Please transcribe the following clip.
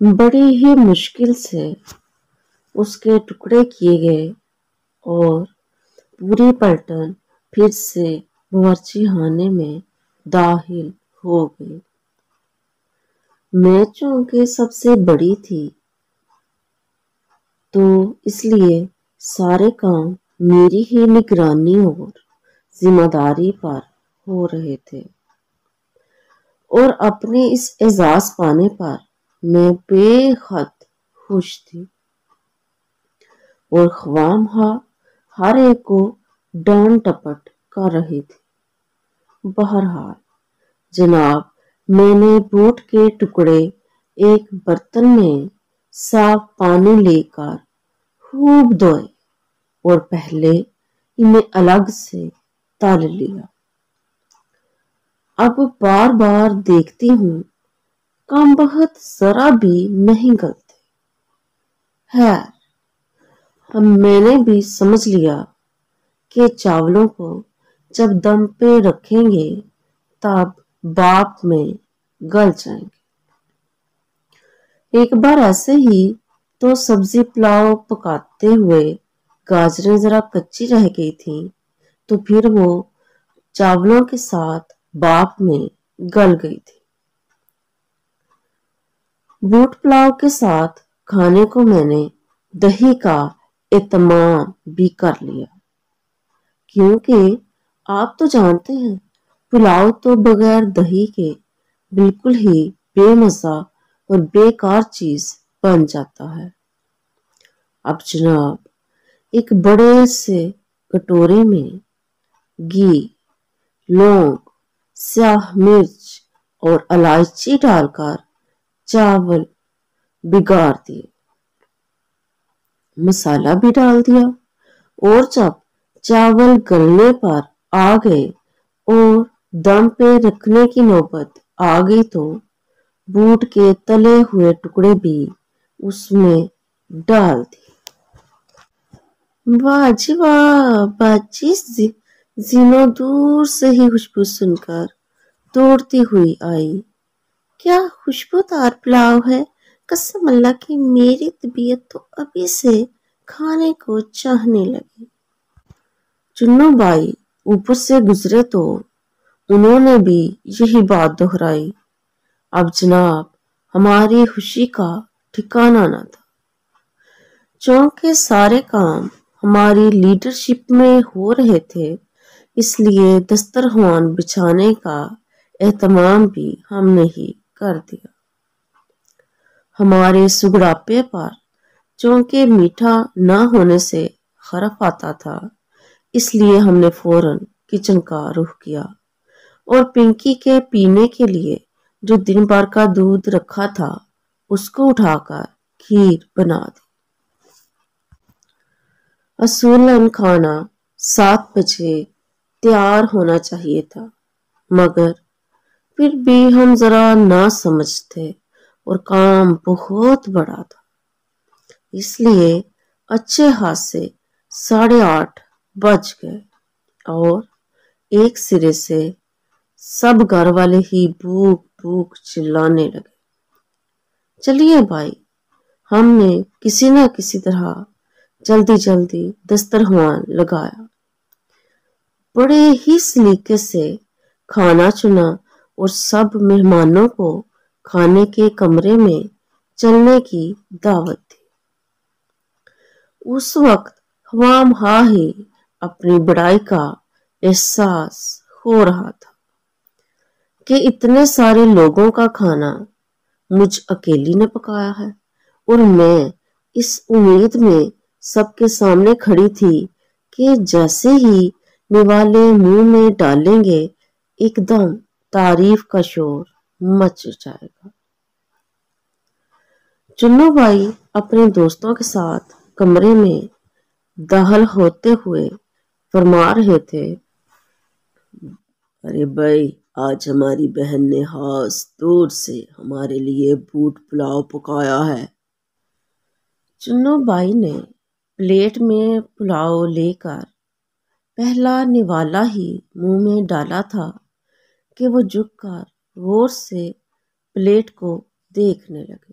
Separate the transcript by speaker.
Speaker 1: बड़ी ही मुश्किल से उसके टुकड़े किए गए और पूरी पलटन फिर से बावर्ची खाने में दाखिल हो गई। मैं चूंकि सबसे बड़ी थी तो इसलिए सारे काम मेरी ही निगरानी और जिम्मेदारी पर हो रहे थे और अपने इस एजाज पाने पर मैं बेहद खुश थी और ख्वामखा हर एक को डांट टपट कर रही थी। बहरहाल जनाब, मैंने बूट के टुकड़े एक बर्तन में साफ पानी लेकर खूब धोए और पहले इन्हें अलग से तल लिया। अब बार बार देखती हूँ कम बहुत जरा भी नहीं गलते। खैर, मैंने भी समझ लिया कि चावलों को जब दम पे रखेंगे तब बाप में गल जाएंगे। एक बार ऐसे ही तो सब्जी पुलाव पकाते हुए गाजरें जरा कच्ची रह गई थी तो फिर वो चावलों के साथ बाप में गल गई थी। बूट पुलाव के साथ खाने को मैंने दही का एहतमाम भी कर लिया, क्योंकि आप तो जानते हैं पुलाव तो बगैर दही के बिल्कुल ही बेमजा और बेकार चीज बन जाता है। अब जनाब, एक बड़े से कटोरे में घी, लौंग, स्याह मिर्च और इलायची डालकर चावल बिगाड़ दिए, मसाला भी डाल दिया और जब चावल गलने पर आ गए और दम पे रखने की नौबत आ गई तो बूट के तले हुए टुकड़े भी उसमें डाल दिए। वाह जी वाह! बाजी जीनो दूर से ही खुशबू सुनकर दौड़ती हुई आई। क्या खुशबूदार पुलाव है! कसम अल्लाह की मेरी तबीयत तो अभी से खाने को चाहने लगी। चुन्नू बाई ऊपर से गुजरे तो उन्होंने भी यही बात दोहराई। अब जनाब, हमारी खुशी का ठिकाना न था। चौक के सारे काम हमारी लीडरशिप में हो रहे थे, इसलिए दस्तरखान बिछाने का एहतमाम भी हमने ही कर दिया। हमारे सुगड़ापे पर चूंकि मीठा न होने से खरफ आता था, इसलिए हमने फौरन किचन का रुख किया और पिंकी के पीने के लिए जो दिन भर का दूध रखा था उसको उठाकर खीर बना दी। असूलन खाना 7 बजे तैयार होना चाहिए था, मगर फिर भी हम जरा ना समझ थे और काम बहुत बड़ा था, इसलिए अच्छे हाथ से 8:30 बज गए और एक सिरे से सब घर वाले ही भूख भूख चिल्लाने लगे। चलिए भाई, हमने किसी न किसी तरह जल्दी जल्दी दस्तरखान लगाया, बड़े ही सलीके से खाना चुना और सब मेहमानों को खाने के कमरे में चलने की दावत दी। उस वक्त ख्वामखा ही अपनी बड़ाई का एहसास हो रहा था कि इतने सारे लोगों का खाना मुझ अकेली ने पकाया है और मैं इस उम्मीद में सबके सामने खड़ी थी कि जैसे ही निवाले मुंह में डालेंगे एकदम तारीफ का शोर मच जाएगा। चुन्नू भाई अपने दोस्तों के साथ कमरे में दाखिल होते हुए फरमा रहे थे, अरे भाई, आज हमारी बहन ने खास तौर से हमारे लिए बूट पुलाव पकाया है। चुन्नू बाई ने प्लेट में पुलाव लेकर पहला निवाला ही मुंह में डाला था कि वो झुककर गौर से प्लेट को देखने लगे।